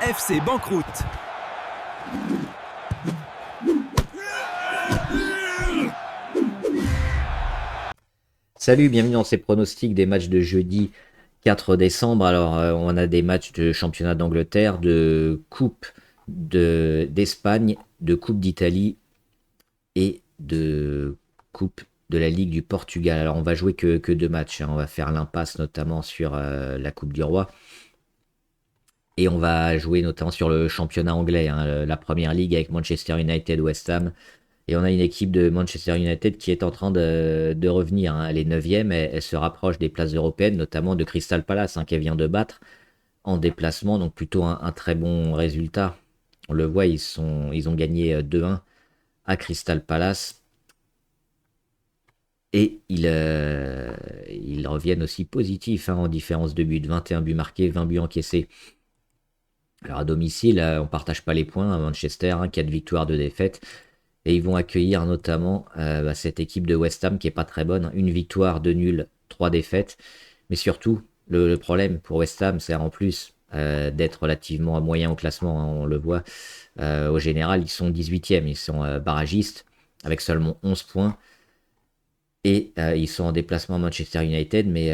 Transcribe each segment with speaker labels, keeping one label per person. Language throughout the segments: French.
Speaker 1: FC banqueroute.
Speaker 2: Salut, bienvenue dans ces pronostics des matchs de jeudi 4 décembre. Alors, on a des matchs de championnat d'Angleterre, de Coupe d'Espagne, de Coupe d'Italie et de Coupe de la Ligue du Portugal. Alors, on va jouer que deux matchs, hein. On va faire l'impasse notamment sur la Coupe du Roi. Et on va jouer notamment sur le championnat anglais, hein, la Première Ligue avec Manchester United, West Ham. Et on a une équipe de Manchester United qui est en train de revenir, hein. Elle est 9e, elle se rapproche des places européennes, notamment de Crystal Palace, hein, qu'elle vient de battre en déplacement. Donc plutôt un très bon résultat. On le voit, ils ont gagné 2-1 à Crystal Palace. Et ils reviennent aussi positifs, hein, en différence de buts. 21 buts marqués, 20 buts encaissés. Alors à domicile, on partage pas les points à Manchester, hein, 4 victoires, 2 défaites. Et ils vont accueillir notamment cette équipe de West Ham qui est pas très bonne, hein. Une victoire, 2 nuls, 3 défaites. Mais surtout, le problème pour West Ham, c'est en plus d'être relativement moyen au classement, hein, on le voit. Au général, ils sont 18e, ils sont barragistes avec seulement 11 points. Et ils sont en déplacement à Manchester United, mais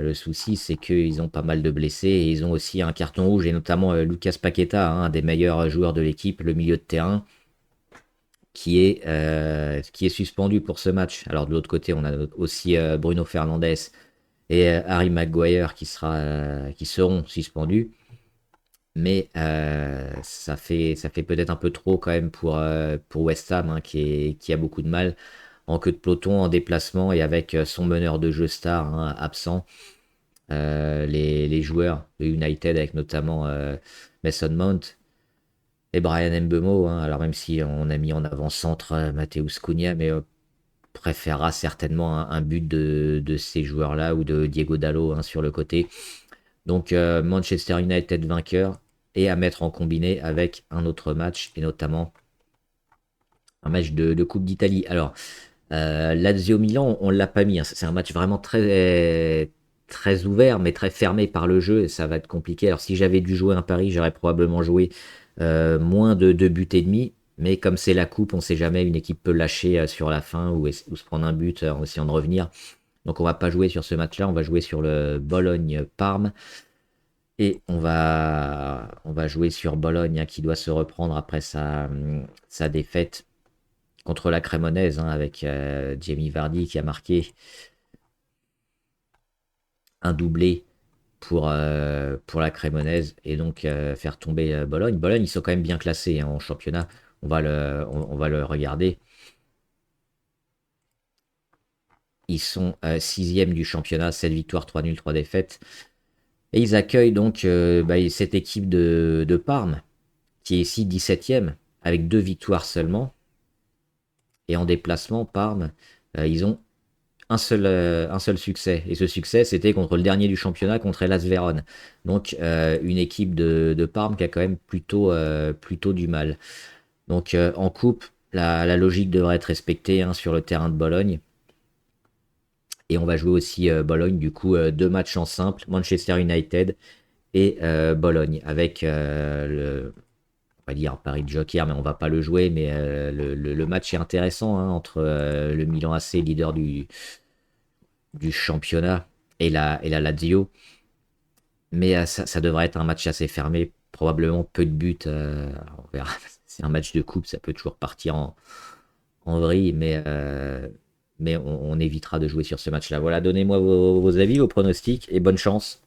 Speaker 2: le souci c'est qu'ils ont pas mal de blessés et ils ont aussi un carton rouge, et notamment Lucas Paqueta, hein, un des meilleurs joueurs de l'équipe, le milieu de terrain, qui est suspendu pour ce match. Alors de l'autre côté, on a aussi Bruno Fernandes et Harry Maguire qui seront suspendus. Mais ça fait peut-être un peu trop quand même pour West Ham, hein, qui a beaucoup de mal en queue de peloton, en déplacement et avec son meneur de jeu star, hein, absent. Les joueurs de United avec notamment Mason Mount et Brian Mbeumo, hein. Alors même si on a mis en avant-centre Matheus Cunha, mais préférera certainement un but de ces joueurs-là ou de Diego Dallo, hein, sur le côté. Donc Manchester United vainqueur et à mettre en combiné avec un autre match et notamment un match de Coupe d'Italie. Alors Lazio Milan, on l'a pas mis, hein. C'est un match vraiment très ouvert, mais très fermé par le jeu, et ça va être compliqué. Alors si j'avais dû jouer un pari, j'aurais probablement joué moins de 2 buts et demi. Mais comme c'est la coupe, on sait jamais, une équipe peut lâcher sur la fin ou se prendre un but en essayant de revenir. Donc on va pas jouer sur ce match-là, on va jouer sur le Bologne-Parme. Et on va jouer sur Bologne, hein, qui doit se reprendre après sa défaite contre la Crémonaise, hein, avec Jamie Vardy qui a marqué un doublé pour la Crémonaise et donc faire tomber Bologne. Bologne, ils sont quand même bien classés, hein, en championnat. On va le regarder. Ils sont 6e du championnat, 7 victoires, 3 nuls, 3 défaites. Et ils accueillent donc cette équipe de Parme, qui est ici 17e, avec 2 victoires seulement. Et en déplacement, Parme, ils ont un seul succès. Et ce succès, c'était contre le dernier du championnat, contre Hellas Vérone. Donc une équipe de Parme qui a quand même plutôt du mal. Donc en coupe, la logique devrait être respectée, hein, sur le terrain de Bologne. Et on va jouer aussi Bologne, du coup, 2 matchs en simple, Manchester United et Bologne, avec on va dire Paris de Joker, mais on va pas le jouer. Mais le match est intéressant, hein, entre le Milan AC, leader du championnat, et la Lazio. Mais ça devrait être un match assez fermé, probablement peu de buts. On verra. C'est un match de coupe, ça peut toujours partir en vrille, mais on évitera de jouer sur ce match-là. Voilà, donnez-moi vos avis, vos pronostics et bonne chance.